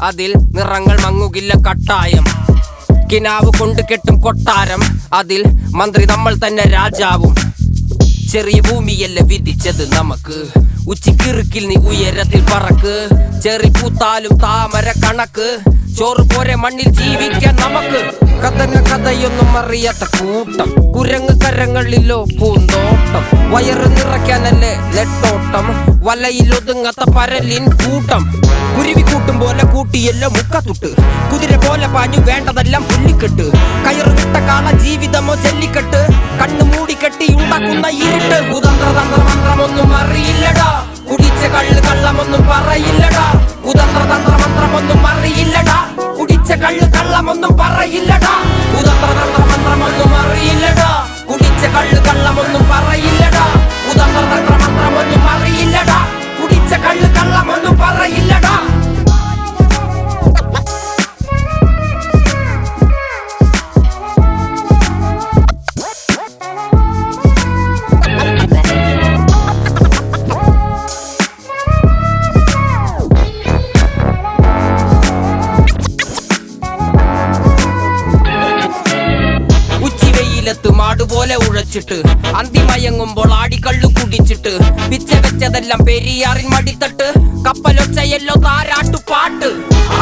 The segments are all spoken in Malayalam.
അതിൽ നിറങ്ങൾ മങ്ങുകില്ല കട്ടായം. കിനാവ് കൊണ്ട് കെട്ടും കൊട്ടാരം, അതിൽ മന്ത്രി നമ്മൾ തന്നെ രാജാവും. ചെറിയ ഭൂമിയല്ല വിധിച്ചത് നമുക്ക്, ഉച്ചിക്കിറുക്കിൽ നീ ഉയരത്തിൽ പറക്ക്. ചെറി പൂത്താലും താമര കണക്ക്, ചോറ് പോരെ മണ്ണിൽ ജീവിക്കാൻ നമുക്ക്. കഥന കഥയൊന്നും അറിയാത്ത കൂട്ടം, കുരങ്ങ് കരങ്ങളിലോ പൂന്തോട്ടം. വയറ് നിറയ്ക്കാനല്ലേ നെട്ടോട്ടം, വലയിലൊതുങ്ങാത്ത പരലിൻ കൂട്ടം. കുരുവി കൂട്ടും പോലെ കൂട്ടിയല്ലോ മുക്കത്തുട്ട്, കുതിര പോലെ പാഞ്ഞു വേണ്ടതെല്ലാം പുല്ലിക്കെട്ട്. കയറുവിട്ട കാള ജീവിതമോ ജല്ലിക്കെട്ട്, കണ്ണു മൂടിക്കെട്ടി ഉണ്ടാക്കുന്ന ഇരുട്ട്. കുതന്ത്ര തന്ത്ര മന്ത്രമൊന്നും അറിയില്ലടാ, കുടിച്ച കള്ള് കള്ളമൊന്നും പറയില്ലടാ. കുതന്ത്ര തന്ത്ര മന്ത്രമൊന്നും അറിയില്ലടാ, കുടിച്ച കള്ള് കള്ളമൊന്നും പറയില്ലടാ. കുതന്ത്ര തന്ത്ര മന്ത്രമൊന്നും അറിയില്ലടാ, കുടിച്ച കള്ള് കള്ളമൊന്നും പറയില്ലടാ. കുതന്ത്ര തന്ത്ര മന്ത്രമൊന്നും അറിയില്ലടാ, കുടിച്ച കള്ള് കള്ളമൊന്നും പറയില്ലടാ. മാടുപോലെ ഉഴച്ചിട്ട് അന്തിമയങ്ങുമ്പോൾ ആടിക്കള്ളു കുടിച്ചിട്ട്, പിച്ച വെച്ചതെല്ലാം പെരിയാറിൻ മടിത്തട്ട്. കപ്പലൊച്ചയല്ലോ താരാട്ടുപാട്ട്,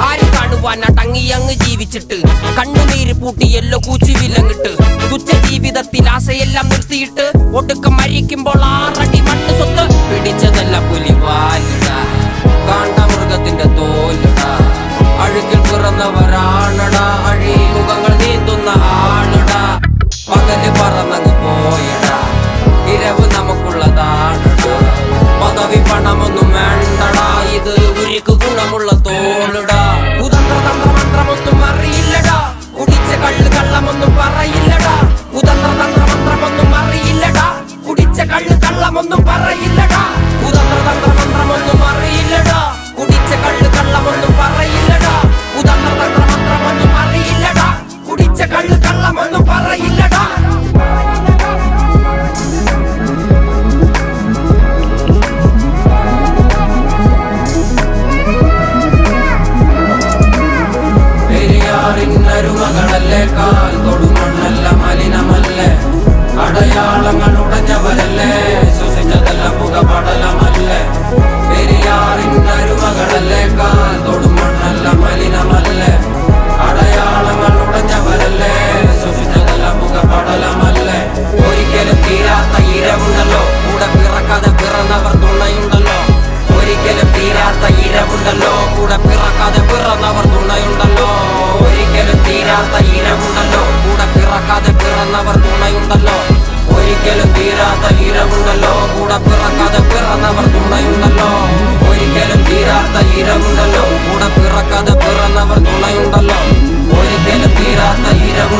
ആര് കാണുവാൻ അടങ്ങിയങ്ങ് ജീവിച്ചിട്ട്. കണ്ണുനീര് പൂട്ടിയല്ലോ കൂച്ചി വിലങ്ങിട്ട്, തുച്ഛ ജീവിതത്തിൽ ആശയെല്ലാം നിർത്തിയിട്ട്. ഒടുക്കം മരിക്കുമ്പോൾ 6 അടി മണ്ണ് സ്വത്ത്. പിടിച്ചതെല്ലാം പുലിവാലിടാ, കാണ്ടാമൃഗത്തിന്റെ തോലിടാ. അഴുകിൽ പിറന്നവരാണടാ, അഴിമുഖങ്ങൾ നീന്തുന്ന ആണടാ. പകല് പറന്നങ്ങ് പോയടാ, ഇരവ് നമുക്കുള്ളതാണടാ. പദവി പണമൊന്നും വേണ്ടടാ, ഇത് ഉരുക്ക് ഗുണമുള്ള തോളിടാ. കുതന്ത്ര തന്ത്ര മന്ത്രമൊന്നും അറിയില്ലടാ, കുടിച്ച കള്ള് കള്ളമൊന്നും പറയില്ലടാ. കുതന്ത്ര തന്ത്ര മന്ത്രമൊന്നും അറിയില്ലടാ, കുടിച്ച കള്ള് കള്ളമൊന്നും പറയില്ലടാ. കുതന്ത്ര തന്ത്ര മന്ത്രമൊന്നും അറിയില്ലടാ, കുടിച്ച കള്ള് കള്ളമൊന്നും പറയില്ലടാ. കുതന്ത്ര തന്ത്ര മന്ത്രമൊന്നും അറിയില്ലടാ, കുടിച്ച കള്ള് കള്ളമൊന്നും പറയില്ലടാ. പെരിയാറിന്നരുമകളല്ലേ, കാൽ തൊടുമണ്ണല്ല മലിനമല്ലേ. അടയാളങ്ങൾ ഉടഞ്ഞവരല്ലേ, ശ്വസിച്ചതെല്ലാം പുകപടലമല്ലേ. പെരിയാറിന്നരുമകളല്ലേ, കാൽ തൊടുമണ്ണല്ല മലിനമല്ലേ. അടയാളങ്ങൾ ഉടഞ്ഞവരല്ലേ, ശ്വസിച്ചതെല്ലാം പുകപടലമല്ലേ. ഒരിക്കലും തീരാത്ത ഇരവുണ്ടല്ലോ, കൂടെ പിറക്കാതെ പിറന്നവർ തുണയുണ്ടല്ലോ. ഒരിക്കലും തീരാത്ത ഇരവുണ്ടല്ലോ, കൂടെ പിറക്കാതെ പിറന്നവർ തുണയുണ്ടല്ലോ. ഒരിക്കലും തീരാത്ത ഇരവുണ്ടല്ലോ, കൂടെ പിറക്കാതെ പിറന്നവർ തുണയുണ്ടല്ലോ. ഒരിക്കലും തീരാത്ത ഇരവുണ്ടല്ലോ, കൂടെ പിറക്കാതെ പിറന്നവർ തുണയുണ്ടല്ലോ. ഒരിക്കലും തീരാത്ത ഇരവുണ്ടല്ലോ, കൂടെ പിറക്കാതെ പിറന്നവർ തുണയുണ്ടല്ലോ. ഒരിക്കലും തീരാത്ത ഇരവുണ്ടല്ലോ.